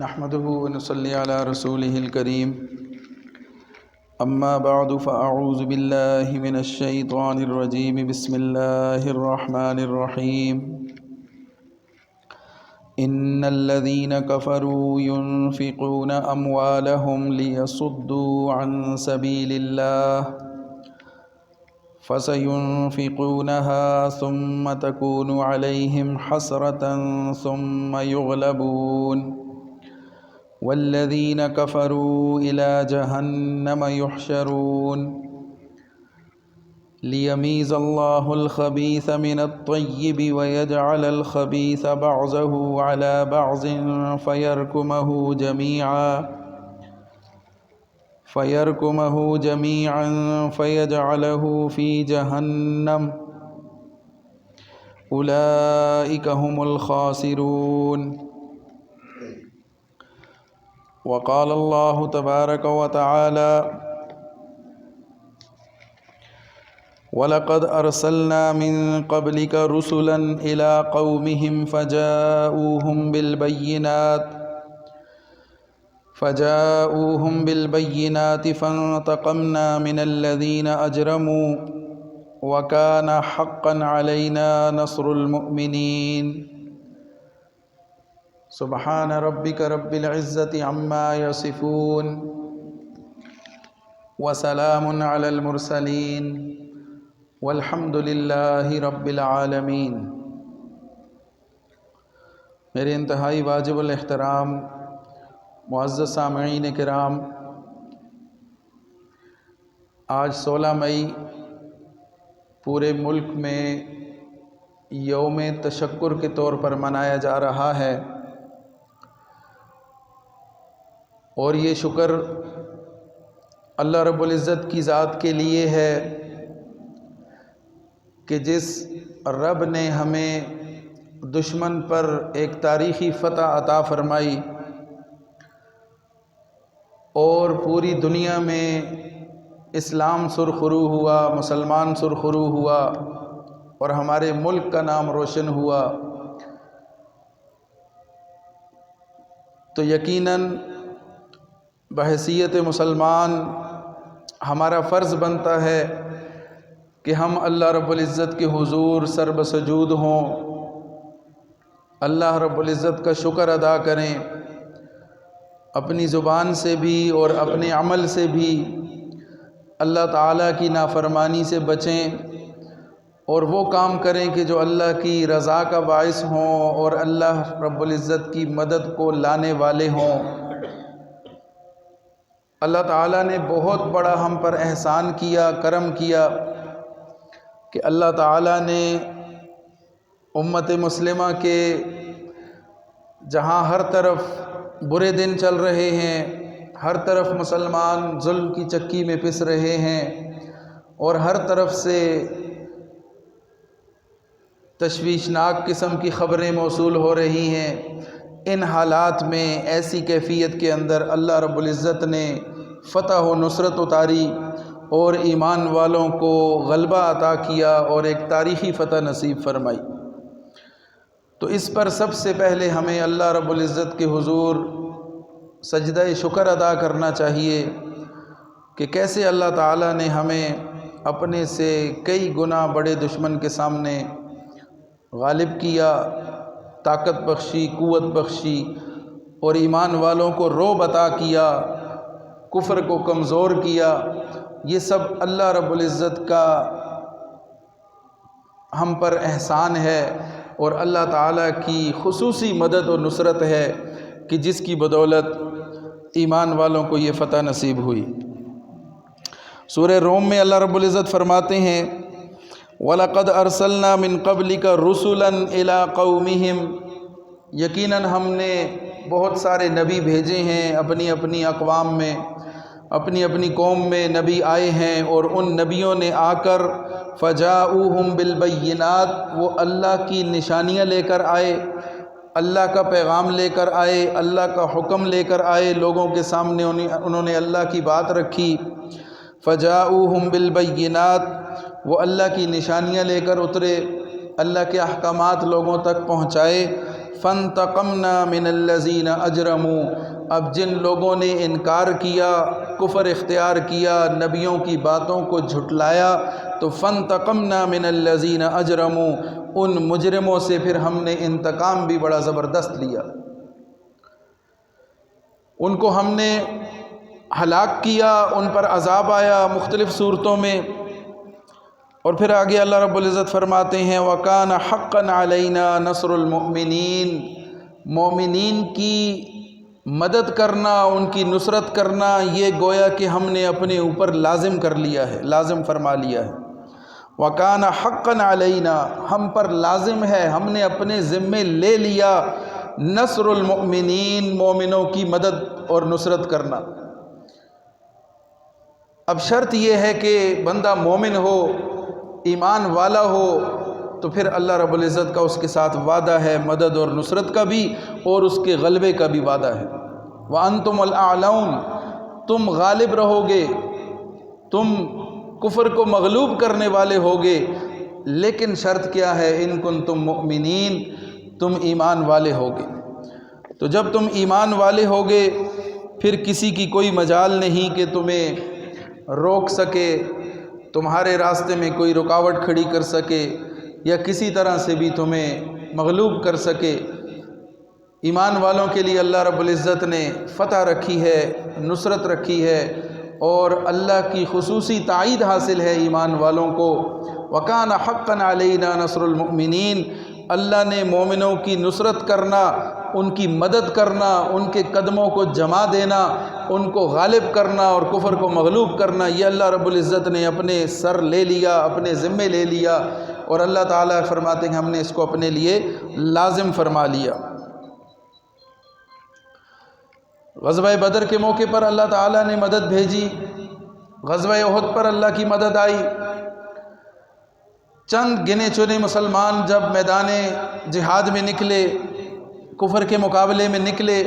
نحمده ونصلي على رسوله الكريم أما بعد فأعوذ بالله من الشيطان الرجيم بسم الله الرحمن الرحيم إن الذين كفروا ينفقون أموالهم ليصدوا عن سبيل الله فسينفقونها ثم تكون عليهم حسرة ثم يغلبون والذين كفروا إلى جهنم يحشرون ليميز الله الخبيث من الطيب ويجعل الخبيث بعضه على بعض فيركمه جميعا فيجعله في جهنم أولئك هم الخاسرون وقال الله تبارك وتعالى وَلَقَدْ أَرْسَلْنَا مِن قَبْلِكَ رُسُلًا إِلَىٰ قَوْمِهِمْ فَجَاءُوهُم بِالْبَيِّنَاتِ فَانتَقَمْنَا مِنَ الَّذِينَ أَجْرَمُوا وَكَانَ حَقًّا عَلَيْنَا نَصْرُ الْمُؤْمِنِينَ سبحان ربك رب العزة عما يصفون وسلام على المرسلين والحمد للہ رب العالمین۔ میرے انتہائی واجب الاحترام معزز سامعین کرام، آج 16 مئی پورے ملک میں یوم تشکر کے طور پر منایا جا رہا ہے، اور یہ شکر اللہ رب العزت کی ذات کے لیے ہے کہ جس رب نے ہمیں دشمن پر ایک تاریخی فتح عطا فرمائی اور پوری دنیا میں اسلام سرخرو ہوا، مسلمان سرخرو ہوا اور ہمارے ملک کا نام روشن ہوا، تو یقیناً بحیثیت مسلمان ہمارا فرض بنتا ہے کہ ہم اللہ رب العزت کے حضور سر بسجود ہوں، اللہ رب العزت کا شکر ادا کریں، اپنی زبان سے بھی اور اپنے عمل سے بھی اللہ تعالیٰ کی نافرمانی سے بچیں اور وہ کام کریں کہ جو اللہ کی رضا کا باعث ہوں اور اللہ رب العزت کی مدد کو لانے والے ہوں۔ اللہ تعالیٰ نے بہت بڑا ہم پر احسان کیا، کرم کیا کہ اللہ تعالیٰ نے امت مسلمہ کے جہاں ہر طرف برے دن چل رہے ہیں، ہر طرف مسلمان ظلم کی چکی میں پس رہے ہیں اور ہر طرف سے تشویشناک قسم کی خبریں موصول ہو رہی ہیں، ان حالات میں ایسی کیفیت کے اندر اللہ رب العزت نے فتح و نصرت اتاری اور ایمان والوں کو غلبہ عطا کیا اور ایک تاریخی فتح نصیب فرمائی۔ تو اس پر سب سے پہلے ہمیں اللہ رب العزت کے حضور سجدہ شکر ادا کرنا چاہیے کہ کیسے اللہ تعالیٰ نے ہمیں اپنے سے کئی گنا بڑے دشمن کے سامنے غالب کیا، طاقت بخشی، قوت بخشی اور ایمان والوں کو رعب عطا کیا، کفر کو کمزور کیا۔ یہ سب اللہ رب العزت کا ہم پر احسان ہے اور اللہ تعالیٰ کی خصوصی مدد و نصرت ہے کہ جس کی بدولت ایمان والوں کو یہ فتح نصیب ہوئی۔ سورہ روم میں اللہ رب العزت فرماتے ہیں وَلَقَدْ أَرْسَلْنَا مِن قَبْلِكَ رُسُلًا إِلَىٰ قَوْمِهِمْ، یقیناً ہم نے بہت سارے نبی بھیجے ہیں اپنی اپنی اقوام میں، اپنی اپنی قوم میں نبی آئے ہیں، اور ان نبیوں نے آ کر فَجَاءُوهُم بِالْبَيِّنَاتِ، وہ اللہ کی نشانیاں لے کر آئے، اللہ کا پیغام لے کر آئے، اللہ کا حکم لے کر آئے، لوگوں کے سامنے انہوں نے اللہ کی بات رکھی۔ فَجَاءُوهُم بِالْبَيِّنَاتِ، وہ اللہ کی نشانیاں لے کر اترے، اللہ کے احکامات لوگوں تک پہنچائے۔ فانتقمنا من الذین اجرموا، اب جن لوگوں نے انکار کیا، کفر اختیار کیا، نبیوں کی باتوں کو جھٹلایا، تو فانتقمنا من الذین اجرموا، ان مجرموں سے پھر ہم نے انتقام بھی بڑا زبردست لیا، ان کو ہم نے ہلاک کیا، ان پر عذاب آیا مختلف صورتوں میں۔ اور پھر آگے اللہ رب العزت فرماتے ہیں وَكَانَ حَقًّا عَلَيْنَا نَصْرُ الْمُؤْمِنِينَ، مومنین کی مدد کرنا، ان کی نصرت کرنا، یہ گویا کہ ہم نے اپنے اوپر لازم کر لیا ہے، لازم فرما لیا ہے۔ وَكَانَ حَقًّا عَلَيْنَا، ہم پر لازم ہے، ہم نے اپنے ذمے لے لیا نصر المؤمنین، مومنوں کی مدد اور نصرت کرنا۔ اب شرط یہ ہے کہ بندہ مومن ہو، ایمان والا ہو، تو پھر اللہ رب العزت کا اس کے ساتھ وعدہ ہے مدد اور نصرت کا بھی، اور اس کے غلبے کا بھی وعدہ ہے۔ وَأَنْتُمُ الْأَعْلَوْنَ، تم غالب رہو گے، تم کفر کو مغلوب کرنے والے ہوگے، لیکن شرط کیا ہے؟ ان کنتم مؤمنین، تم ایمان والے ہوگے۔ تو جب تم ایمان والے ہوگے پھر کسی کی کوئی مجال نہیں کہ تمہیں روک سکے، تمہارے راستے میں کوئی رکاوٹ کھڑی کر سکے، یا کسی طرح سے بھی تمہیں مغلوب کر سکے۔ ایمان والوں کے لیے اللہ رب العزت نے فتح رکھی ہے، نصرت رکھی ہے، اور اللہ کی خصوصی تائید حاصل ہے ایمان والوں کو۔ وَكَانَ حَقًّا عَلَيْنَا نَصْرُ الْمُؤْمِنِينَ، اللہ نے مومنوں کی نصرت کرنا، ان کی مدد کرنا، ان کے قدموں کو جما دینا، ان کو غالب کرنا اور کفر کو مغلوب کرنا، یہ اللہ رب العزت نے اپنے سر لے لیا، اپنے ذمے لے لیا، اور اللہ تعالیٰ فرماتے ہیں ہم نے اس کو اپنے لیے لازم فرما لیا۔ غزوہ بدر کے موقع پر اللہ تعالیٰ نے مدد بھیجی، غزوہ احد پر اللہ کی مدد آئی۔ چند گنے چنے مسلمان جب میدان جہاد میں نکلے، کفر کے مقابلے میں نکلے،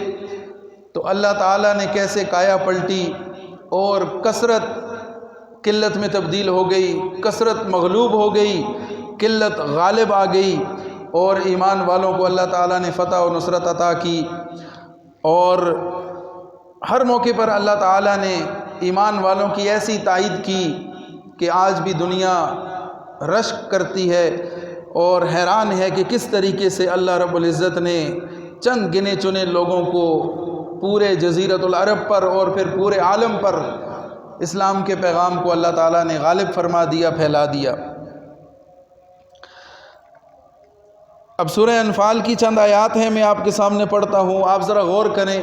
تو اللہ تعالیٰ نے کیسے کایا پلٹی، اور کثرت قلت میں تبدیل ہو گئی، کثرت مغلوب ہو گئی، قلت غالب آ گئی، اور ایمان والوں کو اللہ تعالیٰ نے فتح و نصرت عطا کی۔ اور ہر موقع پر اللہ تعالیٰ نے ایمان والوں کی ایسی تائید کی کہ آج بھی دنیا رشک کرتی ہے اور حیران ہے کہ کس طریقے سے اللہ رب العزت نے چند گنے چنے لوگوں کو پورے جزیرۃ العرب پر اور پھر پورے عالم پر اسلام کے پیغام کو اللہ تعالیٰ نے غالب فرما دیا، پھیلا دیا۔ اب سورہ انفال کی چند آیات ہیں، میں آپ کے سامنے پڑھتا ہوں، آپ ذرا غور کریں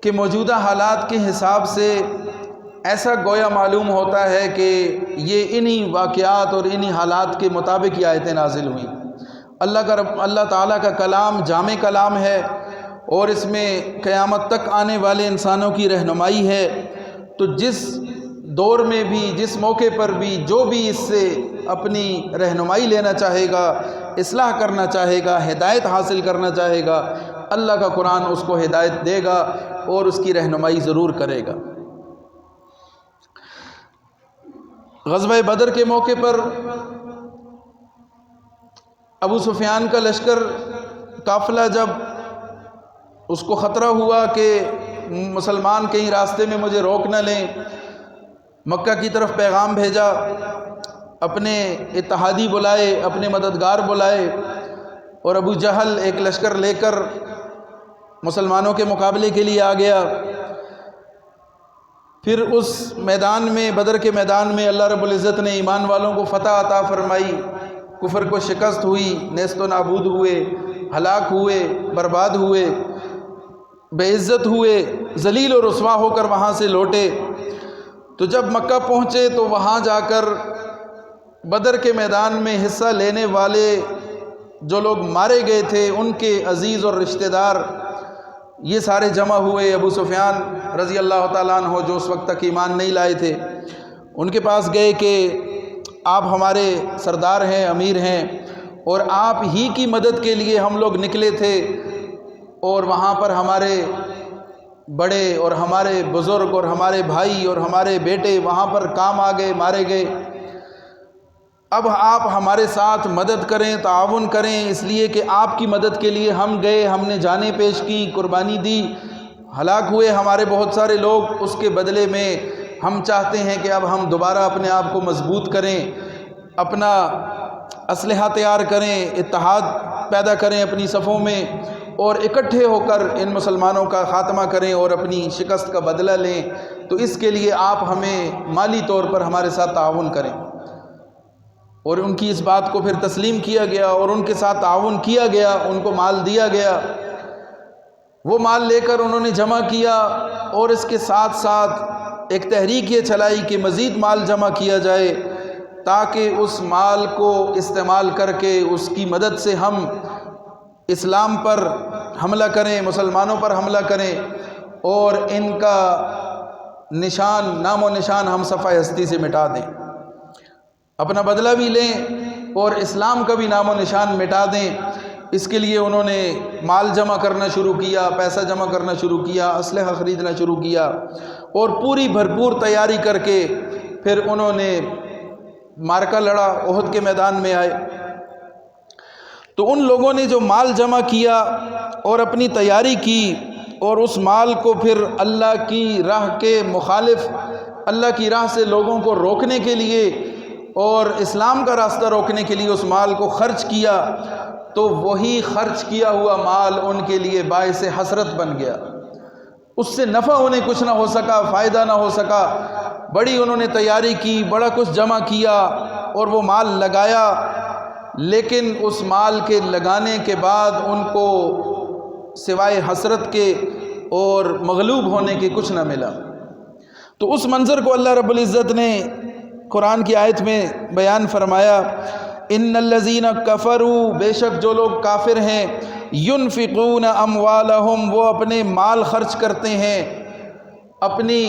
کہ موجودہ حالات کے حساب سے ایسا گویا معلوم ہوتا ہے کہ یہ انہی واقعات اور انہی حالات کے مطابق یہ آیتیں نازل ہوئیں۔ اللہ تعالیٰ کا کلام جامع کلام ہے، اور اس میں قیامت تک آنے والے انسانوں کی رہنمائی ہے۔ تو جس دور میں بھی، جس موقع پر بھی، جو بھی اس سے اپنی رہنمائی لینا چاہے گا، اصلاح کرنا چاہے گا، ہدایت حاصل کرنا چاہے گا، اللہ کا قرآن اس کو ہدایت دے گا اور اس کی رہنمائی ضرور کرے گا۔ غزوہ بدر کے موقع پر ابو سفیان کا لشکر قافلہ جب اس کو خطرہ ہوا کہ مسلمان کہیں راستے میں مجھے روک نہ لیں، مکہ کی طرف پیغام بھیجا، اپنے اتحادی بلائے، اپنے مددگار بلائے، اور ابو جہل ایک لشکر لے کر مسلمانوں کے مقابلے کے لیے آ گیا۔ پھر اس میدان میں، بدر کے میدان میں اللہ رب العزت نے ایمان والوں کو فتح عطا فرمائی، کفر کو شکست ہوئی، نیست و نابود ہوئے، ہلاک ہوئے، برباد ہوئے، بے عزت ہوئے، ذلیل و رسوا ہو کر وہاں سے لوٹے۔ تو جب مکہ پہنچے تو وہاں جا کر بدر کے میدان میں حصہ لینے والے جو لوگ مارے گئے تھے، ان کے عزیز اور رشتہ دار یہ سارے جمع ہوئے۔ ابو سفیان رضی اللہ تعالیٰ عنہ جو اس وقت تک ایمان نہیں لائے تھے، ان کے پاس گئے کہ آپ ہمارے سردار ہیں، امیر ہیں، اور آپ ہی کی مدد کے لیے ہم لوگ نکلے تھے، اور وہاں پر ہمارے بڑے اور ہمارے بزرگ اور ہمارے بھائی اور ہمارے بیٹے وہاں پر کام آ گئے، مارے گئے۔ اب آپ ہمارے ساتھ مدد کریں، تعاون کریں، اس لیے کہ آپ کی مدد کے لیے ہم گئے، ہم نے جانیں پیش کی، قربانی دی، ہلاک ہوئے ہمارے بہت سارے لوگ، اس کے بدلے میں ہم چاہتے ہیں کہ اب ہم دوبارہ اپنے آپ کو مضبوط کریں، اپنا اسلحہ تیار کریں، اتحاد پیدا کریں اپنی صفوں میں، اور اکٹھے ہو کر ان مسلمانوں کا خاتمہ کریں اور اپنی شکست کا بدلہ لیں۔ تو اس کے لیے آپ ہمیں مالی طور پر ہمارے ساتھ تعاون کریں۔ اور ان کی اس بات کو پھر تسلیم کیا گیا اور ان کے ساتھ تعاون کیا گیا، ان کو مال دیا گیا۔ وہ مال لے کر انہوں نے جمع کیا، اور اس کے ساتھ ساتھ ایک تحریک یہ چلائی کہ مزید مال جمع کیا جائے تاکہ اس مال کو استعمال کر کے اس کی مدد سے ہم اسلام پر حملہ کریں، مسلمانوں پر حملہ کریں، اور ان کا نشان، نام و نشان ہم صفحہ ہستی سے مٹا دیں، اپنا بدلہ بھی لیں اور اسلام کا بھی نام و نشان مٹا دیں۔ اس کے لیے انہوں نے مال جمع کرنا شروع کیا، پیسہ جمع کرنا شروع کیا، اسلحہ خریدنا شروع کیا، اور پوری بھرپور تیاری کر کے پھر انہوں نے معرکہ لڑا، احد کے میدان میں آئے۔ تو ان لوگوں نے جو مال جمع کیا اور اپنی تیاری کی، اور اس مال کو پھر اللہ کی راہ کے مخالف، اللہ کی راہ سے لوگوں کو روکنے کے لیے اور اسلام کا راستہ روکنے کے لیے اس مال کو خرچ کیا، تو وہی خرچ کیا ہوا مال ان کے لیے باعث حسرت بن گیا۔ اس سے نفع انہیں کچھ نہ ہو سکا، فائدہ نہ ہو سکا۔ بڑی انہوں نے تیاری کی، بڑا کچھ جمع کیا اور وہ مال لگایا، لیکن اس مال کے لگانے کے بعد ان کو سوائے حسرت کے اور مغلوب ہونے کے کچھ نہ ملا۔ تو اس منظر کو اللہ رب العزت نے قرآن کی آیت میں بیان فرمایا، ان الذین کفروا، بے شک جو لوگ کافر ہیں، ینفقون اموالہم، وہ اپنے مال خرچ کرتے ہیں، اپنی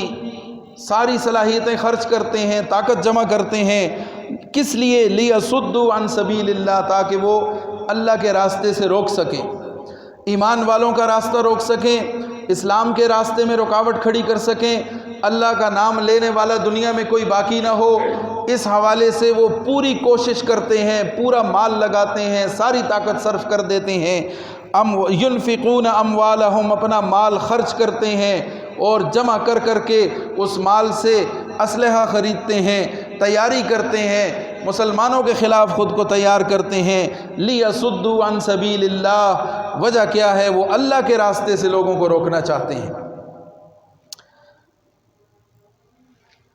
ساری صلاحیتیں خرچ کرتے ہیں، طاقت جمع کرتے ہیں، کس لیے؟ لیصدوا عن سبیل اللہ، تاکہ وہ اللہ کے راستے سے روک سکیں، ایمان والوں کا راستہ روک سکیں، اسلام کے راستے میں رکاوٹ کھڑی کر سکیں، اللہ کا نام لینے والا دنیا میں کوئی باقی نہ ہو۔ اس حوالے سے وہ پوری کوشش کرتے ہیں، پورا مال لگاتے ہیں، ساری طاقت صرف کر دیتے ہیں۔ ینفقون اموالہم، اپنا مال خرچ کرتے ہیں اور جمع کر کر کے اس مال سے اسلحہ خریدتے ہیں، تیاری کرتے ہیں، مسلمانوں کے خلاف خود کو تیار کرتے ہیں۔ لیصدوا عن سبیل اللہ، وجہ کیا ہے؟ وہ اللہ کے راستے سے لوگوں کو روکنا چاہتے ہیں۔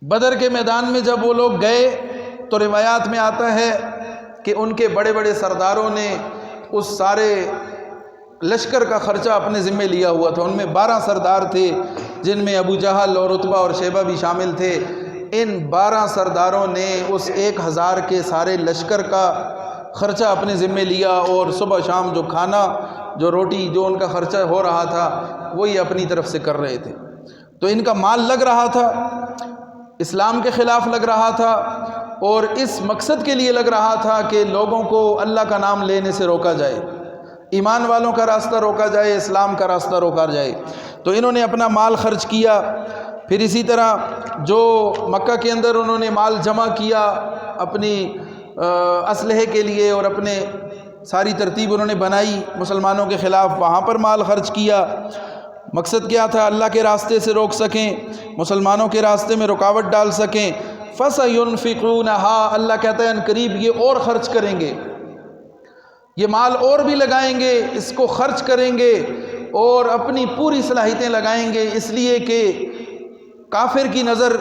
بدر کے میدان میں جب وہ لوگ گئے تو روایات میں آتا ہے کہ ان کے بڑے بڑے سرداروں نے اس سارے لشکر کا خرچہ اپنے ذمہ لیا ہوا تھا۔ ان میں 12 سردار تھے، جن میں ابو جہل اور عتبہ اور شیبہ بھی شامل تھے۔ ان 12 سرداروں نے اس 1000 کے سارے لشکر کا خرچہ اپنے ذمہ لیا، اور صبح شام جو کھانا، جو روٹی، جو ان کا خرچہ ہو رہا تھا وہی اپنی طرف سے کر رہے تھے۔ تو ان کا مال لگ رہا تھا، اسلام کے خلاف لگ رہا تھا، اور اس مقصد کے لیے لگ رہا تھا کہ لوگوں کو اللہ کا نام لینے سے روکا جائے، ایمان والوں کا راستہ روکا جائے، اسلام کا راستہ روکا جائے۔ تو انہوں نے اپنا مال خرچ کیا۔ پھر اسی طرح جو مکہ کے اندر انہوں نے مال جمع کیا اپنی اسلحے کے لیے، اور اپنے ساری ترتیب انہوں نے بنائی مسلمانوں کے خلاف، وہاں پر مال خرچ کیا۔ مقصد کیا تھا؟ اللہ کے راستے سے روک سکیں، مسلمانوں کے راستے میں رکاوٹ ڈال سکیں۔ فَسَيُنْفِقُونَهَا، اللہ کہتا ہے ان قریب یہ اور خرچ کریں گے، یہ مال اور بھی لگائیں گے، اس کو خرچ کریں گے اور اپنی پوری صلاحیتیں لگائیں گے، اس لیے کہ کافر کی نظر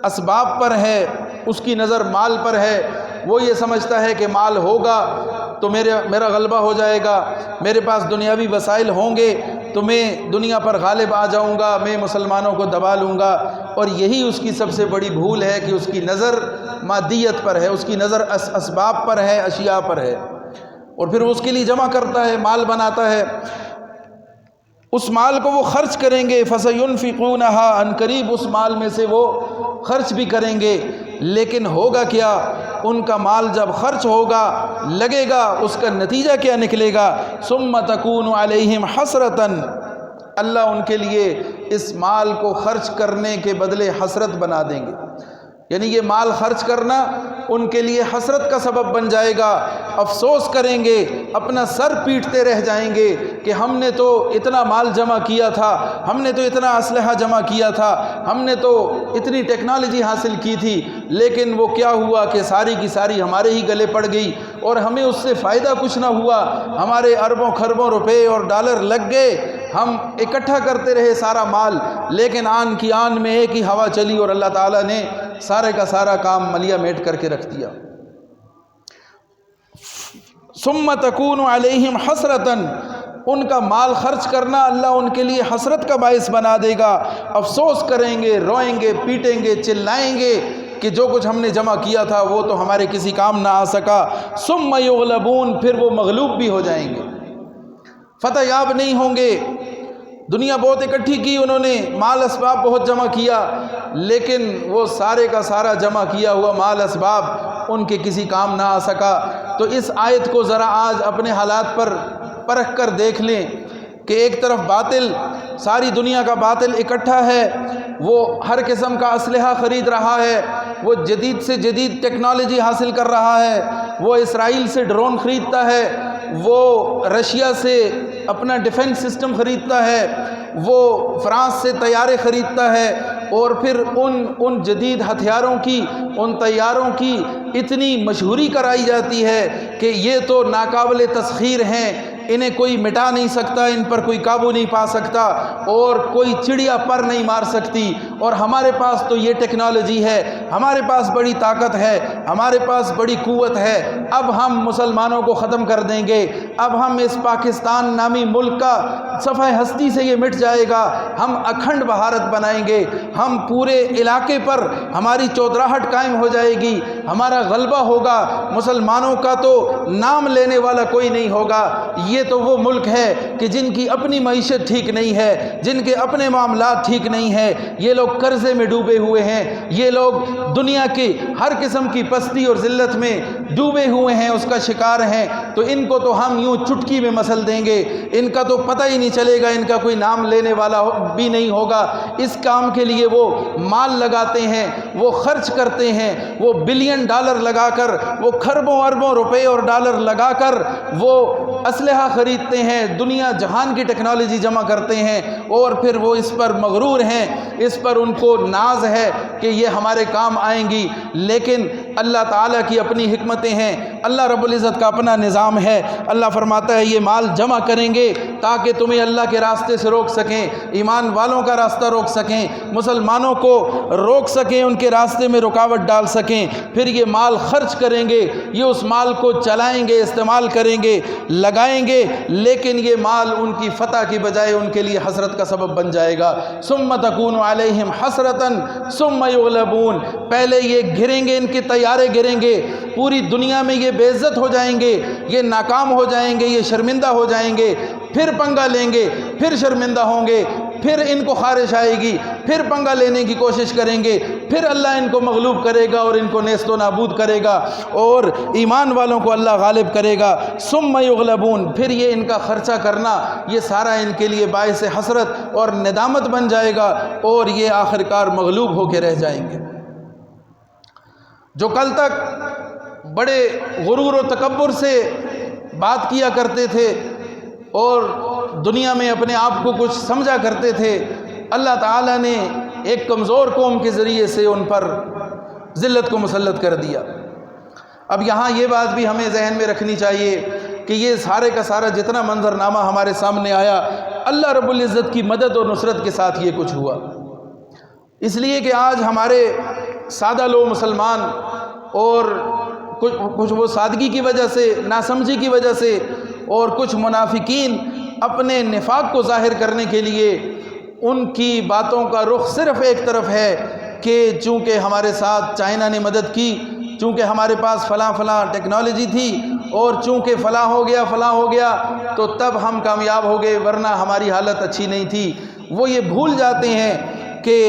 اسباب پر ہے، اس کی نظر مال پر ہے۔ وہ یہ سمجھتا ہے کہ مال ہوگا تو میرا غلبہ ہو جائے گا، میرے پاس دنیاوی وسائل ہوں گے تو میں دنیا پر غالب آ جاؤں گا، میں مسلمانوں کو دبا لوں گا۔ اور یہی اس کی سب سے بڑی بھول ہے کہ اس کی نظر مادیت پر ہے، اس کی نظر اسباب پر ہے، اشیاء پر ہے، اور پھر اس کے لیے جمع کرتا ہے، مال بناتا ہے۔ اس مال کو وہ خرچ کریں گے، فَسَيُنْفِقُونَهَا، ان قریب اس مال میں سے وہ خرچ بھی کریں گے۔ لیکن ہوگا کیا؟ ان کا مال جب خرچ ہوگا، لگے گا، اس کا نتیجہ کیا نکلے گا؟ ثُمَّ تَكُونُ عَلَيْهِمْ حَسْرَةً، اللہ ان کے لیے اس مال کو خرچ کرنے کے بدلے حسرت بنا دیں گے۔ یعنی یہ مال خرچ کرنا ان کے لیے حسرت کا سبب بن جائے گا، افسوس کریں گے، اپنا سر پیٹتے رہ جائیں گے کہ ہم نے تو اتنا مال جمع کیا تھا، ہم نے تو اتنا اسلحہ جمع کیا تھا، ہم نے تو اتنی ٹیکنالوجی حاصل کی تھی، لیکن وہ کیا ہوا کہ ساری کی ساری ہمارے ہی گلے پڑ گئی اور ہمیں اس سے فائدہ کچھ نہ ہوا، ہمارے اربوں خربوں روپے اور ڈالر لگ گئے، ہم اکٹھا کرتے رہے سارا مال، لیکن آن کی آن میں ایک ہی ہوا چلی اور اللہ تعالیٰ نے سارے کا سارا کام ملیا میٹ کر کے رکھ دیا۔ ثم تکون علیہم حسرتاً، ان کا مال خرچ کرنا اللہ ان کے لیے حسرت کا باعث بنا دے گا، افسوس کریں گے، روئیں گے، پیٹیں گے، چلائیں گے کہ جو کچھ ہم نے جمع کیا تھا وہ تو ہمارے کسی کام نہ آ سکا۔ ثم یغلبون، پھر وہ مغلوب بھی ہو جائیں گے، فتح یاب نہیں ہوں گے۔ دنیا بہت اکٹھی کی انہوں نے، مال اسباب بہت جمع کیا، لیکن وہ سارے کا سارا جمع کیا ہوا مال اسباب ان کے کسی کام نہ آ سکا۔ تو اس آیت کو ذرا آج اپنے حالات پر پرکھ کر دیکھ لیں کہ ایک طرف باطل، ساری دنیا کا باطل اکٹھا ہے، وہ ہر قسم کا اسلحہ خرید رہا ہے، وہ جدید سے جدید ٹیکنالوجی حاصل کر رہا ہے، وہ اسرائیل سے ڈرون خریدتا ہے، وہ رشیا سے اپنا ڈیفنس سسٹم خریدتا ہے، وہ فرانس سے طیارے خریدتا ہے، اور پھر ان جدید ہتھیاروں کی، ان طیاروں کی اتنی مشہوری کرائی جاتی ہے کہ یہ تو ناقابل تسخیر ہیں، انہیں کوئی مٹا نہیں سکتا، ان پر کوئی قابو نہیں پا سکتا، اور کوئی چڑیا پر نہیں مار سکتی، اور ہمارے پاس تو یہ ٹیکنالوجی ہے، ہمارے پاس بڑی طاقت ہے، ہمارے پاس بڑی قوت ہے، اب ہم مسلمانوں کو ختم کر دیں گے، اب ہم اس پاکستان نامی ملک کا صفحہ ہستی سے یہ مٹ جائے گا، ہم اکھنڈ بھارت بنائیں گے، ہم پورے علاقے پر ہماری چودراہٹ قائم ہو جائے گی، ہمارا غلبہ ہوگا، مسلمانوں کا تو نام لینے والا کوئی نہیں ہوگا۔ یہ تو وہ ملک ہے کہ جن کی اپنی معیشت ٹھیک نہیں ہے، جن کے اپنے معاملات ٹھیک نہیں ہیں، یہ لوگ قرضے میں ڈوبے ہوئے ہیں، یہ لوگ دنیا کی ہر قسم کی پستی اور ذلت میں ڈوبے ہوئے ہیں، اس کا شکار ہیں، تو ان کو تو ہم یوں چٹکی میں مسل دیں گے، ان کا تو پتہ ہی نہیں چلے گا، ان کا کوئی نام لینے والا بھی نہیں ہوگا۔ اس کام کے لیے وہ مال لگاتے ہیں، وہ خرچ کرتے ہیں، وہ بلین ڈالر لگا کر، وہ خربوں اربوں روپے اور ڈالر لگا کر وہ اسلحہ خریدتے ہیں، دنیا جہان کی ٹیکنالوجی جمع کرتے ہیں، اور پھر وہ اس پر مغرور ہیں، اس پر ان کو ناز ہے کہ یہ ہمارے کام آئیں گی، لیکن اللہ تعالیٰ کی اپنی حکمتیں ہیں، اللہ رب العزت کا اپنا نظام ہے۔ اللہ فرماتا ہے یہ مال جمع کریں گے تاکہ تمہیں اللہ کے راستے سے روک سکیں، ایمان والوں کا راستہ روک سکیں، مسلمانوں کو روک سکیں، ان کے راستے میں رکاوٹ ڈال سکیں، پھر یہ مال خرچ کریں گے، یہ اس مال کو چلائیں گے، استعمال کریں گے، لگائیں گے، لیکن یہ مال ان کی فتح کی بجائے ان کے لیے حسرت کا سبب بن جائے گا۔ ثم تکون علیہم حسرتاً ثم یغلبون، پہلے یہ گریں گے، ان کے طیارے گریں گے، پوری دنیا میں یہ بے عزت ہو جائیں گے، یہ ناکام ہو جائیں گے، یہ شرمندہ ہو جائیں گے، پھر پنگا لیں گے، پھر شرمندہ ہوں گے، پھر ان کو خارش آئے گی، پھر پنگا لینے کی کوشش کریں گے، پھر اللہ ان کو مغلوب کرے گا اور ان کو نیست و نابود کرے گا، اور ایمان والوں کو اللہ غالب کرے گا۔ ثم یغلبون، پھر یہ ان کا خرچہ کرنا، یہ سارا ان کے لیے باعث حسرت اور ندامت بن جائے گا، اور یہ آخرکار مغلوب ہو کے رہ جائیں گے۔ جو کل تک بڑے غرور و تکبر سے بات کیا کرتے تھے اور دنیا میں اپنے آپ کو کچھ سمجھا کرتے تھے، اللہ تعالیٰ نے ایک کمزور قوم کے ذریعے سے ان پر ذلت کو مسلط کر دیا۔ اب یہاں یہ بات بھی ہمیں ذہن میں رکھنی چاہیے کہ یہ سارے کا سارا جتنا منظرنامہ ہمارے سامنے آیا، اللہ رب العزت کی مدد اور نصرت کے ساتھ یہ کچھ ہوا، اس لیے کہ آج ہمارے سادہ لوگ مسلمان، اور کچھ وہ سادگی کی وجہ سے، ناسمجھی کی وجہ سے، اور کچھ منافقین اپنے نفاق کو ظاہر کرنے کے لیے ان کی باتوں کا رخ صرف ایک طرف ہے کہ چونکہ ہمارے ساتھ چائنا نے مدد کی، چونکہ ہمارے پاس فلاں فلاں ٹیکنالوجی تھی، اور چونکہ فلاں ہو گیا تو تب ہم کامیاب ہو گئے، ورنہ ہماری حالت اچھی نہیں تھی۔ وہ یہ بھول جاتے ہیں کہ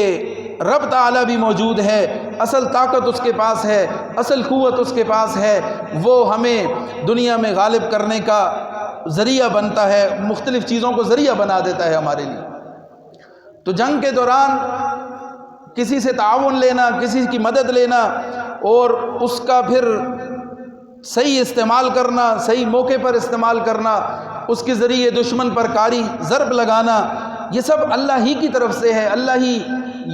رب تعالیٰ بھی موجود ہے، اصل طاقت اس کے پاس ہے، اصل قوت اس کے پاس ہے، وہ ہمیں دنیا میں غالب کرنے کا ذریعہ بنتا ہے، مختلف چیزوں کو ذریعہ بنا دیتا ہے ہمارے لیے۔ تو جنگ کے دوران کسی سے تعاون لینا، کسی کی مدد لینا، اور اس کا پھر صحیح استعمال کرنا، صحیح موقع پر استعمال کرنا، اس کے ذریعے دشمن پر کاری ضرب لگانا، یہ سب اللہ ہی کی طرف سے ہے۔ اللہ ہی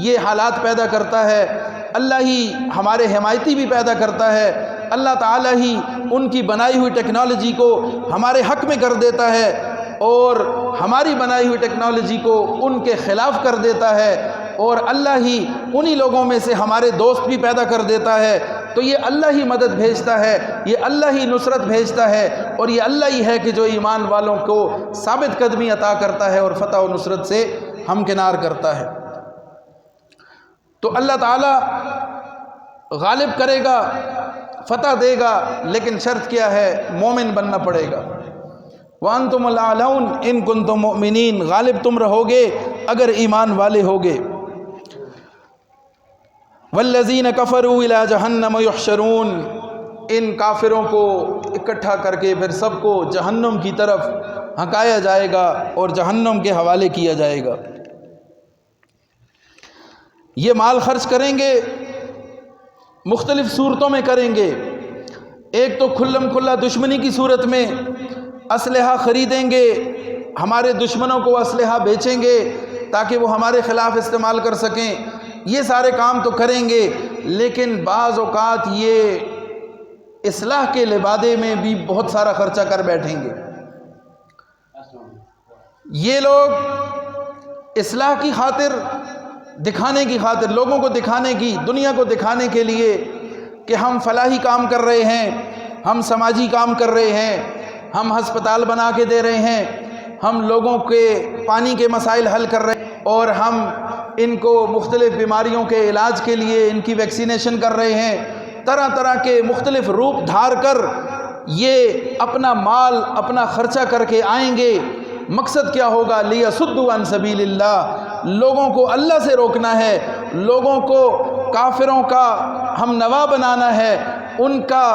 یہ حالات پیدا کرتا ہے، اللہ ہی ہمارے حمایتی بھی پیدا کرتا ہے، اللہ تعالیٰ ہی ان کی بنائی ہوئی ٹیکنالوجی کو ہمارے حق میں کر دیتا ہے اور ہماری بنائی ہوئی ٹیکنالوجی کو ان کے خلاف کر دیتا ہے، اور اللہ ہی انہی لوگوں میں سے ہمارے دوست بھی پیدا کر دیتا ہے۔ تو یہ اللہ ہی مدد بھیجتا ہے، یہ اللہ ہی نصرت بھیجتا ہے، اور یہ اللہ ہی ہے کہ جو ایمان والوں کو ثابت قدمی عطا کرتا ہے اور فتح و نصرت سے ہمکنار کرتا ہے۔ تو اللہ تعالیٰ غالب کرے گا، فتح دے گا، لیکن شرط کیا ہے؟ مومن بننا پڑے گا۔ وَأَنْتُمُ الْأَعْلَوْنَ إِن كُنتُم مُؤْمِنِينَ، غالب تم رہو گے اگر ایمان والے ہوگے۔ وَالَّذِينَ كَفَرُوا إِلَى جَهَنَّمَ يُحْشَرُونَ، ان کافروں کو اکٹھا کر کے پھر سب کو جہنم کی طرف ہکایا جائے گا اور جہنم کے حوالے کیا جائے گا۔ یہ مال خرچ کریں گے، مختلف صورتوں میں کریں گے۔ ایک تو کھلم کھلا دشمنی کی صورت میں اسلحہ خریدیں گے، ہمارے دشمنوں کو اسلحہ بیچیں گے تاکہ وہ ہمارے خلاف استعمال کر سکیں۔ یہ سارے کام تو کریں گے، لیکن بعض اوقات یہ اصلاح کے لبادے میں بھی بہت سارا خرچہ کر بیٹھیں گے۔ یہ لوگ اصلاح کی خاطر، دکھانے کی خاطر، لوگوں کو دکھانے کی، دنیا کو دکھانے کے لیے کہ ہم فلاحی کام کر رہے ہیں، ہم سماجی کام کر رہے ہیں، ہم ہسپتال بنا کے دے رہے ہیں، ہم لوگوں کے پانی کے مسائل حل کر رہے ہیں، اور ہم ان کو مختلف بیماریوں کے علاج کے لیے ان کی ویکسینیشن کر رہے ہیں۔ طرح طرح کے مختلف روپ دھار کر یہ اپنا مال، اپنا خرچہ کر کے آئیں گے۔ مقصد کیا ہوگا؟ لِيَصُدُّوا عَن سَبِيلِ اللَّهِ، لوگوں کو اللہ سے روکنا ہے، لوگوں کو کافروں کا ہم نوا بنانا ہے، ان کا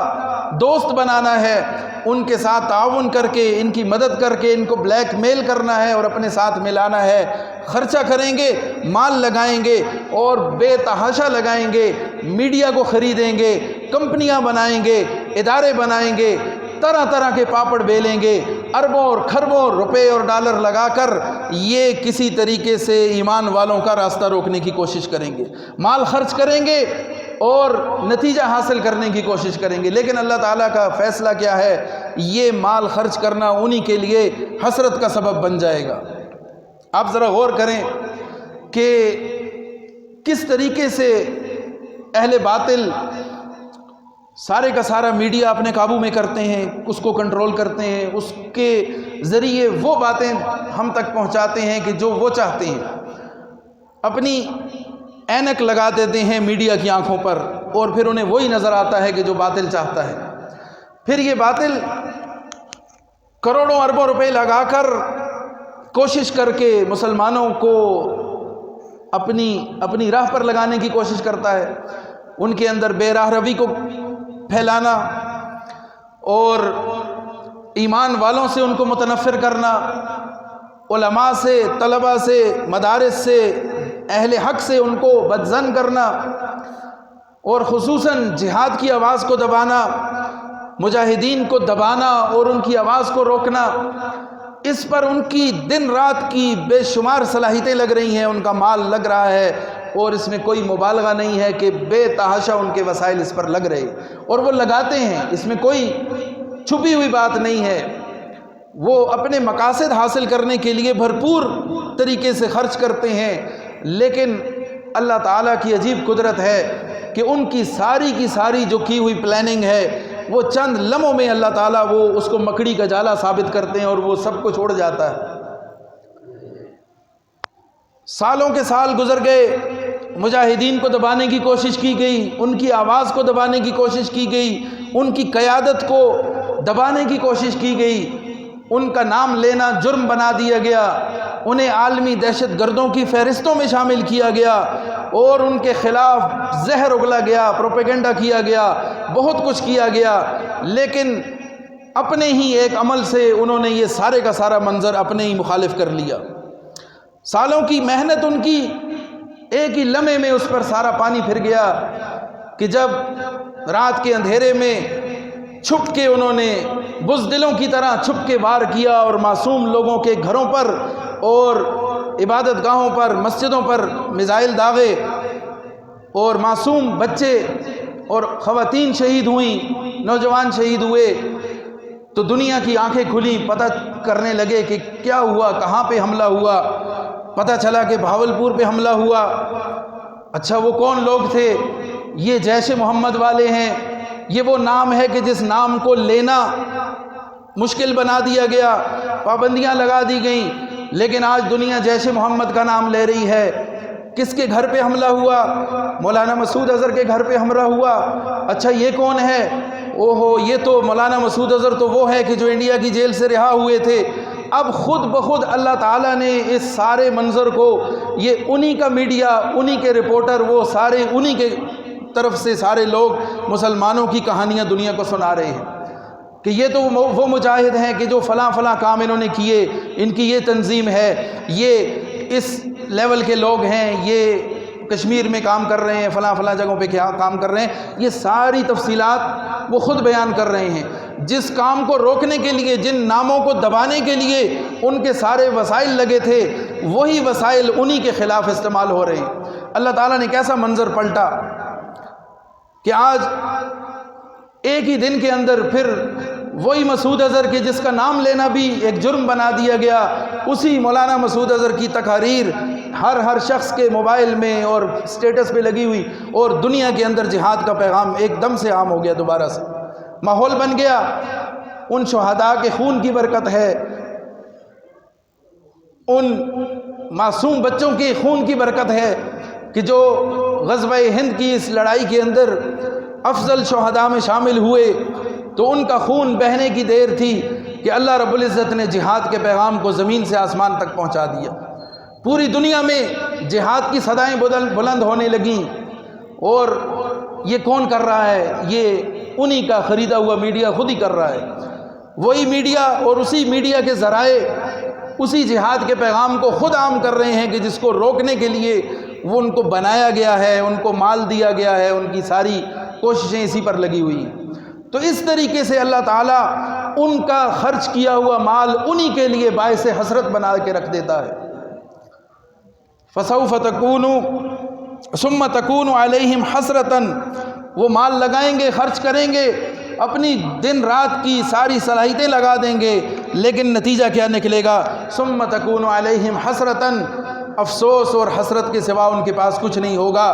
دوست بنانا ہے، ان کے ساتھ تعاون کر کے، ان کی مدد کر کے ان کو بلیک میل کرنا ہے اور اپنے ساتھ ملانا ہے۔ خرچہ کریں گے، مال لگائیں گے اور بے تحاشا لگائیں گے، میڈیا کو خریدیں گے، کمپنیاں بنائیں گے، ادارے بنائیں گے، طرح طرح کے پاپڑ بیلیں گے، اربوں اور کھربوں روپے اور ڈالر لگا کر یہ کسی طریقے سے ایمان والوں کا راستہ روکنے کی کوشش کریں گے۔ مال خرچ کریں گے اور نتیجہ حاصل کرنے کی کوشش کریں گے، لیکن اللہ تعالیٰ کا فیصلہ کیا ہے؟ یہ مال خرچ کرنا انہی کے لیے حسرت کا سبب بن جائے گا۔ آپ ذرا غور کریں کہ کس طریقے سے اہل باطل سارے کا سارا میڈیا اپنے قابو میں کرتے ہیں، اس کو کنٹرول کرتے ہیں، اس کے ذریعے وہ باتیں ہم تک پہنچاتے ہیں کہ جو وہ چاہتے ہیں۔ اپنی اینک لگا دیتے ہیں میڈیا کی آنکھوں پر، اور پھر انہیں وہی نظر آتا ہے کہ جو باطل چاہتا ہے۔ پھر یہ باطل کروڑوں اربوں روپے لگا کر کوشش کر کے مسلمانوں کو اپنی راہ پر لگانے کی کوشش کرتا ہے، ان کے اندر بے راہ روی کو پھیلانا اور ایمان والوں سے ان کو متنفر کرنا، علماء سے، طلباء سے، مدارس سے، اہل حق سے ان کو بدظن کرنا، اور خصوصاً جہاد کی آواز کو دبانا، مجاہدین کو دبانا اور ان کی آواز کو روکنا۔ اس پر ان کی دن رات کی بے شمار صلاحیتیں لگ رہی ہیں، ان کا مال لگ رہا ہے، اور اس میں کوئی مبالغہ نہیں ہے کہ بے تحاشا ان کے وسائل اس پر لگ رہے، اور وہ لگاتے ہیں، اس میں کوئی چھپی ہوئی بات نہیں ہے۔ وہ اپنے مقاصد حاصل کرنے کے لیے بھرپور طریقے سے خرچ کرتے ہیں، لیکن اللہ تعالیٰ کی عجیب قدرت ہے کہ ان کی ساری جو کی ہوئی پلاننگ ہے وہ چند لمحوں میں اللہ تعالیٰ وہ اس کو مکڑی کا جالا ثابت کرتے ہیں اور وہ سب کچھ اڑ جاتا ہے۔ سالوں کے سال گزر گئے، مجاہدین کو دبانے کی کوشش کی گئی، ان کی آواز کو دبانے کی کوشش کی گئی، ان کی قیادت کو دبانے کی کوشش کی گئی، ان کا نام لینا جرم بنا دیا گیا، انہیں عالمی دہشت گردوں کی فہرستوں میں شامل کیا گیا، اور ان کے خلاف زہر اگلا گیا، پروپیگنڈا کیا گیا، بہت کچھ کیا گیا، لیکن اپنے ہی ایک عمل سے انہوں نے یہ سارے کا سارا منظر اپنے ہی مخالف کر لیا۔ سالوں کی محنت ان کی ایک ہی لمحے میں اس پر سارا پانی پھر گیا۔ کہ جب رات کے اندھیرے میں چھپ کے انہوں نے بزدلوں کی طرح چھپ کے وار کیا اور معصوم لوگوں کے گھروں پر اور عبادت گاہوں پر مسجدوں پر میزائل داغے اور معصوم بچے اور خواتین شہید ہوئیں، نوجوان شہید ہوئے، تو دنیا کی آنکھیں کھلی، پتہ کرنے لگے کہ کیا ہوا، کہاں پہ حملہ ہوا۔ پتہ چلا کہ بھاولپور پہ حملہ ہوا۔ اچھا وہ کون لوگ تھے؟ یہ جیش محمد والے ہیں۔ یہ وہ نام ہے کہ جس نام کو لینا مشکل بنا دیا گیا، پابندیاں لگا دی گئیں، لیکن آج دنیا جیش محمد کا نام لے رہی ہے۔ کس کے گھر پہ حملہ ہوا؟ مولانا مسعود اظہر کے گھر پہ حملہ ہوا۔ اچھا یہ کون ہے؟ اوہو یہ تو مولانا مسعود اظہر تو وہ ہے کہ جو انڈیا کی جیل سے رہا ہوئے تھے۔ اب خود بخود اللہ تعالیٰ نے اس سارے منظر کو، یہ انہی کا میڈیا، انہی کے رپورٹر، وہ سارے انہی کے طرف سے سارے لوگ مسلمانوں کی کہانیاں دنیا کو سنا رہے ہیں کہ یہ تو وہ مجاہد ہیں کہ جو فلاں فلاں کام انہوں نے کیے، ان کی یہ تنظیم ہے، یہ اس لیول کے لوگ ہیں، یہ کشمیر میں کام کر رہے ہیں، فلاں فلاں جگہوں پہ کیا کام کر رہے ہیں۔ یہ ساری تفصیلات وہ خود بیان کر رہے ہیں۔ جس کام کو روکنے کے لیے، جن ناموں کو دبانے کے لیے ان کے سارے وسائل لگے تھے، وہی وسائل انہی کے خلاف استعمال ہو رہے ہیں۔ اللہ تعالیٰ نے کیسا منظر پلٹا کہ آج ایک ہی دن کے اندر پھر وہی مسعود اظہر کے جس کا نام لینا بھی ایک جرم بنا دیا گیا، اسی مولانا مسعود اظہر کی تقاریر ہر شخص کے موبائل میں اور سٹیٹس پہ لگی ہوئی، اور دنیا کے اندر جہاد کا پیغام ایک دم سے عام ہو گیا، دوبارہ سے ماحول بن گیا۔ ان شہداء کے خون کی برکت ہے، ان معصوم بچوں کے خون کی برکت ہے کہ جو غزوہ ہند کی اس لڑائی کے اندر افضل شہداء میں شامل ہوئے، تو ان کا خون بہنے کی دیر تھی کہ اللہ رب العزت نے جہاد کے پیغام کو زمین سے آسمان تک پہنچا دیا۔ پوری دنیا میں جہاد کی صدائیں بلند ہونے لگیں، اور یہ کون کر رہا ہے؟ یہ انہی کا خریدا ہوا میڈیا خود ہی کر رہا ہے۔ وہی میڈیا اور اسی میڈیا کے ذرائع اسی جہاد کے پیغام کو خود عام کر رہے ہیں کہ جس کو روکنے کے لیے وہ ان کو بنایا گیا ہے، ان کو مال دیا گیا ہے، ان کی ساری کوششیں اسی پر لگی ہوئی ہیں۔ تو اس طریقے سے اللہ تعالیٰ ان کا خرچ کیا ہوا مال انہی کے لیے باعث حسرت بنا کے رکھ دیتا ہے۔ فَسَوْفَ تَكُونُ ثُمَّ تَكُونُ عَلَيْهِمْ حَسْرَةً، وہ مال لگائیں گے، خرچ کریں گے، اپنی دن رات کی ساری صلاحیتیں لگا دیں گے، لیکن نتیجہ کیا نکلے گا؟ ثُمَّ تَكُونُ عَلَيْهِمْ حَسْرَةً، افسوس اور حسرت کے سوا ان کے پاس کچھ نہیں ہوگا۔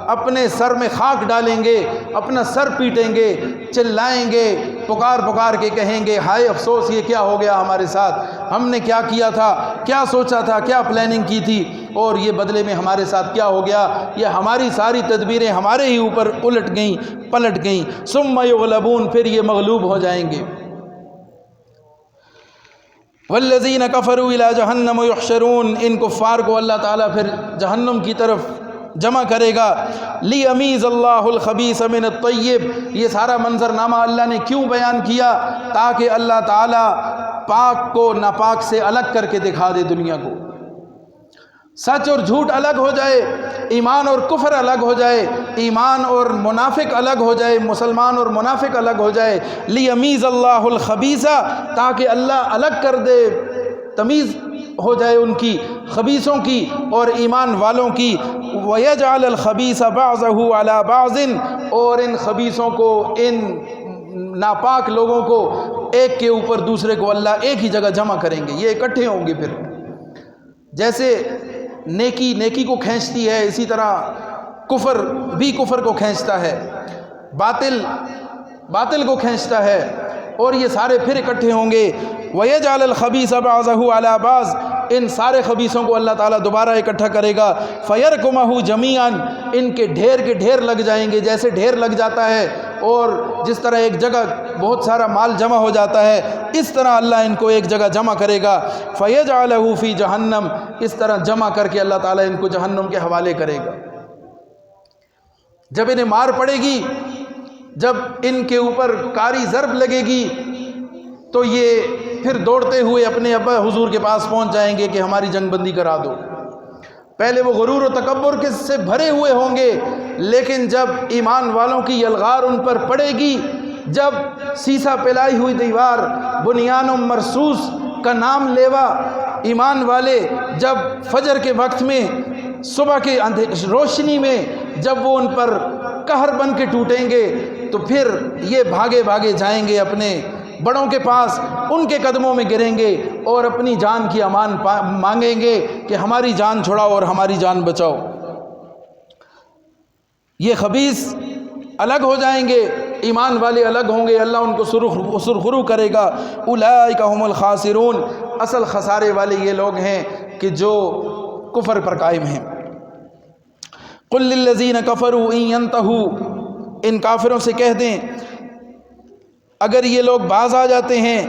اپنے سر میں خاک ڈالیں گے، اپنا سر پیٹیں گے، چلائیں گے، پکار کے کہیں گے ہائے افسوس، یہ کیا ہو گیا ہمارے ساتھ، ہم نے کیا کیا تھا، کیا سوچا تھا، کیا پلاننگ کی تھی، اور یہ بدلے میں ہمارے ساتھ کیا ہو گیا، یہ ہماری ساری تدبیریں ہمارے ہی اوپر الٹ گئیں، پلٹ گئیں۔ ثم یغلبون، پھر یہ مغلوب ہو جائیں گے۔ والذین کفروا الی جہنم یحشرون، ان کفار کو اللہ تعالیٰ پھر جہنم کی طرف جمع کرے گا۔ لیمیز اللہ الخبیث من الطیب، یہ سارا منظرنامہ اللہ نے کیوں بیان کیا؟ تاکہ اللہ تعالیٰ پاک کو ناپاک سے الگ کر کے دکھا دے دنیا کو، سچ اور جھوٹ الگ ہو جائے، ایمان اور کفر الگ ہو جائے، ایمان اور منافق الگ ہو جائے، مسلمان اور منافق الگ ہو جائے۔ لیمیز اللہ الخبیث، تاکہ اللہ الگ کر دے، تمیز ہو جائے ان کی خبیثوں کی اور ایمان والوں کی۔ وَيَجْعَلَ الْخَبِيثَ بَعْضَهُ عَلَى بَعْضٍ، اور ان خبیثوں کو، ان ناپاک لوگوں کو ایک کے اوپر دوسرے کو اللہ ایک ہی جگہ جمع کریں گے، یہ اکٹھے ہوں گے۔ پھر جیسے نیکی کو کھینچتی ہے، اسی طرح کفر بھی کفر کو کھینچتا ہے، باطل کو کھینچتا ہے، اور یہ سارے پھر اکٹھے ہوں گے۔ وَيَجْعَلَ الْخَبِيثَ بَعْضَهُ عَلَى بَعْضٍ، ان سارے خبیثوں کو اللہ تعالیٰ دوبارہ اکٹھا کرے گا۔ فَيَرْكُمَهُ جَمِيعًا، ان کے ڈھیر کے ڈھیر لگ جائیں گے، جیسے ڈھیر لگ جاتا ہے اور جس طرح ایک جگہ بہت سارا مال جمع ہو جاتا ہے، اس طرح اللہ ان کو ایک جگہ جمع کرے گا۔ فَيَجْعَلَهُ فِي جَهَنَّمَ، اس طرح جمع کر کے اللہ تعالیٰ ان کو جہنم کے حوالے کرے گا۔ جب انہیں مار پڑے گی، جب ان کے اوپر کاری ضرب لگے گی، تو یہ پھر دوڑتے ہوئے اپنے ابا حضور کے پاس پہنچ جائیں گے کہ ہماری جنگ بندی کرا دو۔ پہلے وہ غرور و تکبر کے سے بھرے ہوئے ہوں گے، لیکن جب ایمان والوں کی یلغار ان پر پڑے گی، جب سیسا پلائی ہوئی دیوار، بنیان و مرصوص کا نام لیوا ایمان والے جب فجر کے وقت میں، صبح کے روشنی میں جب وہ ان پر قہر بن کے ٹوٹیں گے، تو پھر یہ بھاگے بھاگے جائیں گے اپنے بڑوں کے پاس، ان کے قدموں میں گریں گے اور اپنی جان کی امان مانگیں گے کہ ہماری جان چھڑاؤ اور ہماری جان بچاؤ۔ یہ خبیث الگ ہو جائیں گے، ایمان والے الگ ہوں گے، اللہ ان کو سرخرو کرے گا۔ اولئک هم الخاسرون، اصل خسارے والے یہ لوگ ہیں کہ جو کفر پر قائم ہیں۔ قل للذین کفروا ان ینتہوا، ان کافروں سے کہہ دیں اگر یہ لوگ باز آ جاتے ہیں،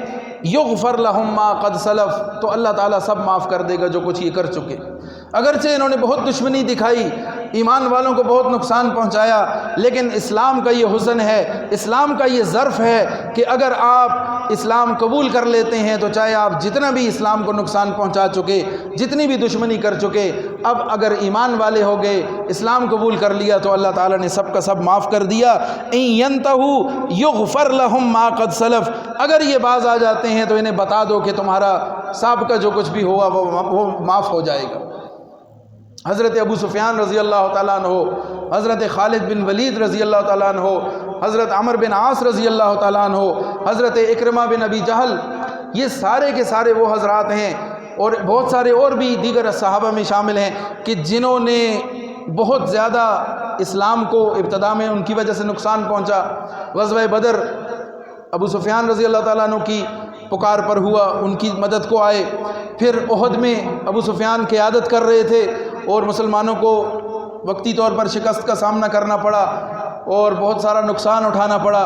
یغفر لہم ما قد سلف، تو اللہ تعالیٰ سب معاف کر دے گا جو کچھ یہ کر چکے۔ اگرچہ انہوں نے بہت دشمنی دکھائی، ایمان والوں کو بہت نقصان پہنچایا، لیکن اسلام کا یہ حسن ہے، اسلام کا یہ ظرف ہے کہ اگر آپ اسلام قبول کر لیتے ہیں تو چاہے آپ جتنا بھی اسلام کو نقصان پہنچا چکے، جتنی بھی دشمنی کر چکے، اب اگر ایمان والے ہو گئے، اسلام قبول کر لیا تو اللہ تعالیٰ نے سب کا سب معاف کر دیا۔ ان ینتہوا یغفر لہم ما قد سلف، اگر یہ باز آ جاتے ہیں تو انہیں بتا دو کہ تمہارا سابقہ جو کچھ بھی ہوا وہ معاف ہو جائے گا۔ حضرت ابو سفیان رضی اللہ تعالیٰ عنہ، حضرت خالد بن ولید رضی اللہ تعالیٰ عنہ، حضرت عمر بن عاص رضی اللہ تعالیٰ عنہ، حضرت اکرمہ بن ابی جہل، یہ سارے کے سارے وہ حضرات ہیں، اور بہت سارے اور بھی دیگر صحابہ میں شامل ہیں کہ جنہوں نے بہت زیادہ اسلام کو ابتدا میں ان کی وجہ سے نقصان پہنچا۔ غزوہ بدر ابو سفیان رضی اللہ تعالیٰ عنہ کی پکار پر ہوا، ان کی مدد کو آئے۔ پھر احد میں ابو سفیان قیادت کر رہے تھے اور مسلمانوں کو وقتی طور پر شکست کا سامنا کرنا پڑا اور بہت سارا نقصان اٹھانا پڑا۔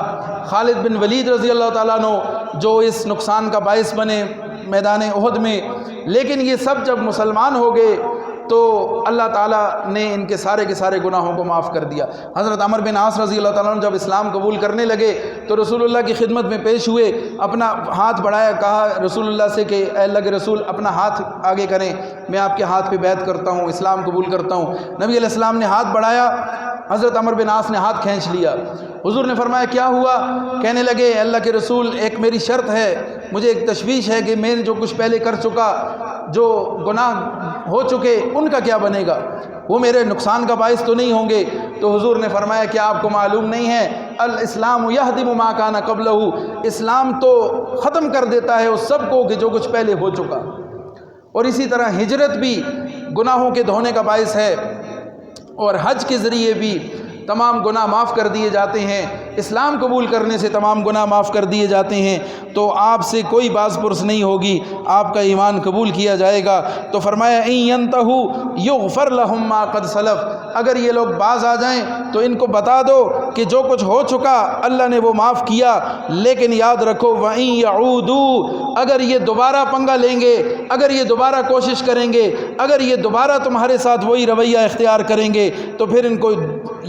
خالد بن ولید رضی اللہ تعالیٰ عنہ جو اس نقصان کا باعث بنے میدان احد میں، لیکن یہ سب جب مسلمان ہو گئے تو اللہ تعالیٰ نے ان کے سارے گناہوں کو معاف کر دیا۔ حضرت عمر بن عاص رضی اللہ تعالیٰ عنہ جب اسلام قبول کرنے لگے تو رسول اللہ کی خدمت میں پیش ہوئے، اپنا ہاتھ بڑھایا، کہا رسول اللہ سے کہ اے اللہ کے رسول اپنا ہاتھ آگے کریں، میں آپ کے ہاتھ پہ بیعت کرتا ہوں، اسلام قبول کرتا ہوں۔ نبی علیہ السلام نے ہاتھ بڑھایا، حضرت عمر بن عاص نے ہاتھ کھینچ لیا۔ حضور نے فرمایا کیا ہوا؟ کہنے لگے اے اللہ کے رسول ایک میری شرط ہے، مجھے ایک تشویش ہے کہ میں جو کچھ پہلے کر چکا، جو گناہ ہو چکے، ان کا کیا بنے گا؟ وہ میرے نقصان کا باعث تو نہیں ہوں گے؟ تو حضور نے فرمایا کیا آپ کو معلوم نہیں ہے الاسلام یہدم ما کان قبلہ، اسلام تو ختم کر دیتا ہے اس سب کو کہ جو کچھ پہلے ہو چکا۔ اور اسی طرح ہجرت بھی گناہوں کے دھونے کا باعث ہے، اور حج کے ذریعے بھی تمام گناہ معاف کر دیے جاتے ہیں، اسلام قبول کرنے سے تمام گناہ معاف کر دیے جاتے ہیں۔ تو آپ سے کوئی باز پرس نہیں ہوگی، آپ کا ایمان قبول کیا جائے گا۔ تو فرمایا ان ینتہوا یغفر لہم ما قد سلف، اگر یہ لوگ باز آ جائیں تو ان کو بتا دو کہ جو کچھ ہو چکا اللہ نے وہ معاف کیا، لیکن یاد رکھو وَإِن يَعُودُوا، اگر یہ دوبارہ پنگا لیں گے، اگر یہ دوبارہ کوشش کریں گے، اگر یہ دوبارہ تمہارے ساتھ وہی رویہ اختیار کریں گے تو پھر ان کو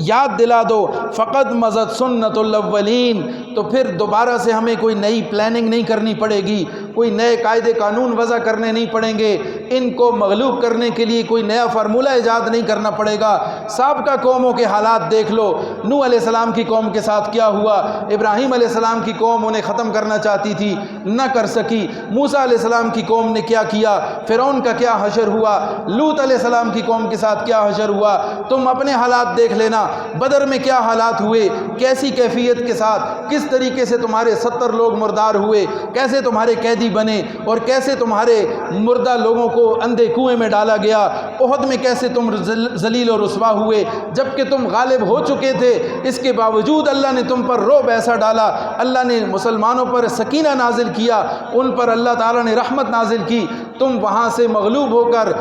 یاد دلا دو فقد مضت سنت الاولین، تو پھر دوبارہ سے ہمیں کوئی نئی پلاننگ نہیں کرنی پڑے گی، کوئی نئے قاعدے قانون وضع کرنے نہیں پڑیں گے، ان کو مغلوب کرنے کے لیے کوئی نیا فارمولہ ایجاد نہیں کرنا پڑے گا۔ سابقہ قوموں کے حالات دیکھ لو، نوح علیہ السلام کی قوم کے ساتھ کیا ہوا، ابراہیم علیہ السلام کی قوم انہیں ختم کرنا چاہتی تھی، نہ کر سکی۔ موسیٰ علیہ السلام کی قوم نے کیا کیا، فرعون کا کیا حشر ہوا، لوط علیہ السلام کی قوم کے ساتھ کیا حشر ہوا۔ تم اپنے حالات دیکھ لینا، بدر میں کیا حالات ہوئے، کیسی کیفیت کے ساتھ، کس طریقے سے تمہارے 70 لوگ مردار ہوئے، کیسے تمہارے قیدی بنے، اور کیسے تمہارے مردہ لوگوں کو اندھے کنویں میں ڈالا گیا۔ احد میں کیسے تم ذلیل و رسوا ہوئے جبکہ تم غالب ہو چکے تھے، اس کے باوجود اللہ نے تم پر رعب ایسا ڈالا، اللہ نے مسلمانوں پر سکینہ نازل کیا، ان پر اللہ تعالیٰ نے رحمت نازل کی، تم وہاں سے مغلوب ہو کر،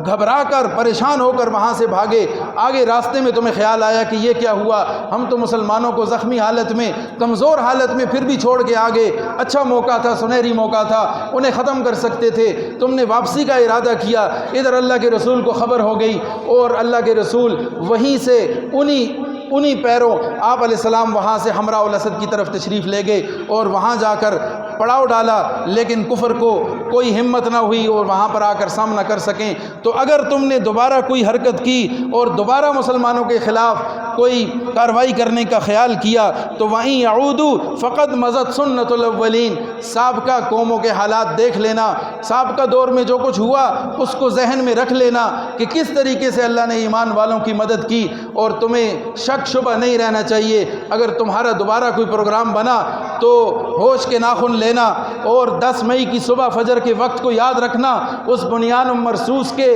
گھبرا کر، پریشان ہو کر وہاں سے بھاگے۔ آگے راستے میں تمہیں خیال آیا کہ یہ کیا ہوا، ہم تو مسلمانوں کو زخمی حالت میں، کمزور حالت میں پھر بھی چھوڑ کے آگے، اچھا موقع تھا، سنہری موقع تھا، انہیں ختم کر سکتے تھے، تم نے واپسی کا ارادہ کیا۔ ادھر اللہ کے رسول کو خبر ہو گئی اور اللہ کے رسول وہیں سے انہی پیروں آپ علیہ السلام وہاں سے حمراء الاسد کی طرف تشریف لے گئے، اور وہاں جا کر پڑاؤ ڈالا لیکن کفر کو کوئی ہمت نہ ہوئی اور وہاں پر آ کر سامنا کر سکیں، تو اگر تم نے دوبارہ کوئی حرکت کی اور دوبارہ مسلمانوں کے خلاف کوئی کارروائی کرنے کا خیال کیا تو وہیں یعودو فقط مزت سنت الاولین، سابقہ قوموں کے حالات دیکھ لینا، سابقہ دور میں جو کچھ ہوا اس کو ذہن میں رکھ لینا کہ کس طریقے سے اللہ نے ایمان والوں کی مدد کی، اور تمہیں شک شبہ نہیں رہنا چاہیے۔ اگر تمہارا دوبارہ کوئی پروگرام بنا تو ہوش کے ناخن لینا اور 10 مئی کی صبح فجر کے وقت کو یاد رکھنا، اس بنیان مرصوص کے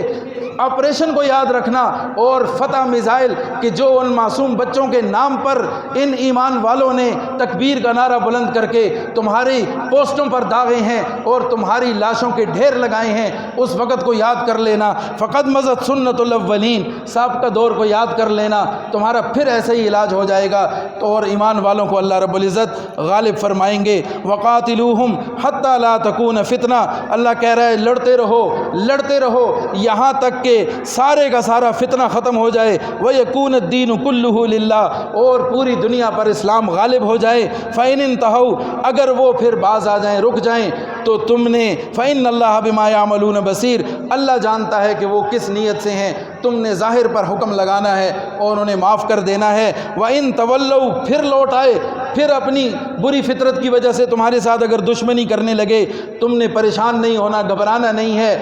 آپریشن کو یاد رکھنا، اور فتح میزائل کہ جو ان معصوم بچوں کے نام پر ان ایمان والوں نے تکبیر کا نعرہ بلند کر کے تمہاری پوسٹوں پر داغے ہیں اور تمہاری لاشوں کے ڈھیر لگائے ہیں، اس وقت کو یاد کر لینا۔ فقط مزت سنت الاولین، سابقہ دور کو یاد کر لینا، تمہارا پھر ایسے ہی علاج ہو جائے گا۔ تو اور ایمان والوں کو اللہ رب العزت غالب فرمائیں گے۔ وقاتلوہم حتی لا تکون فتنہ، اللہ کہہ رہا ہے لڑتے رہو یہاں تک کہ سارے کا سارا فتنہ ختم ہو جائے، وَيَكُونَ الدِّينُ كُلُّهُ لِلَّهِ، اور پوری دنیا پر اسلام غالب ہو جائے۔ فَإِنِ انْتَهَوْا، اگر وہ پھر باز آ جائیں، رک جائیں، تو تم نے فَإِنَّ اللَّهَ بِمَا يَعْمَلُونَ بَصِيرٌ، اللہ جانتا ہے کہ وہ کس نیت سے ہیں، تم نے ظاہر پر حکم لگانا ہے اور انہیں معاف کر دینا ہے۔ وَإِن تَوَلَّوْا، پھر لوٹ آئے، پھر اپنی بری فطرت کی وجہ سے تمہارے ساتھ اگر دشمنی کرنے لگے، تم نے پریشان نہیں ہونا، گھبرانا نہیں ہے،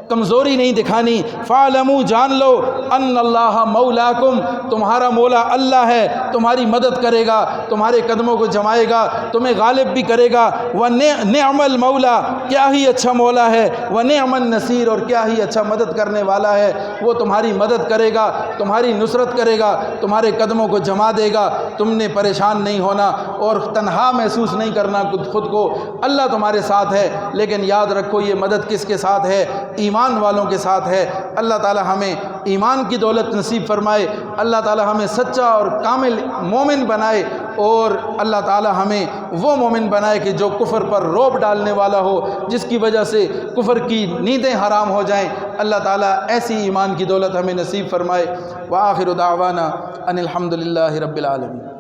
کمزوری نہیں دکھانی۔ فَاعْلَمُوا، جان لو، ان اللہ مولاکم، تمہارا مولا اللہ ہے، تمہاری مدد کرے گا، تمہارے قدموں کو جمائے گا، تمہیں غالب بھی کرے گا۔ وَنِعْمَ الْمَوْلَا، کیا ہی اچھا مولا ہے، وَنِعْمَ النَّصِيرُ، اور کیا ہی اچھا مدد کرنے والا ہے، وہ تمہاری مدد کرے گا، تمہاری نصرت کرے گا، تمہارے قدموں کو جما دے گا، تم نے پریشان نہیں ہونا اور تنہا محسوس نہیں کرنا خود کو، اللہ تمہارے ساتھ ہے۔ لیکن یاد رکھو یہ مدد کس کے ساتھ ہے؟ ایمان والوں کے ساتھ ہے۔ اللہ تعالی ہمیں ایمان کی دولت نصیب فرمائے، اللہ تعالی ہمیں سچا اور کامل مومن بنائے، اور اللہ تعالی ہمیں وہ مومن بنائے کہ جو کفر پر روب ڈالنے والا ہو، جس کی وجہ سے کفر کی نیندیں حرام ہو جائیں۔ اللہ تعالی ایسی ایمان کی دولت ہمیں نصیب فرمائے۔ وآخر دعوانا ان الحمد للہ رب العالمین۔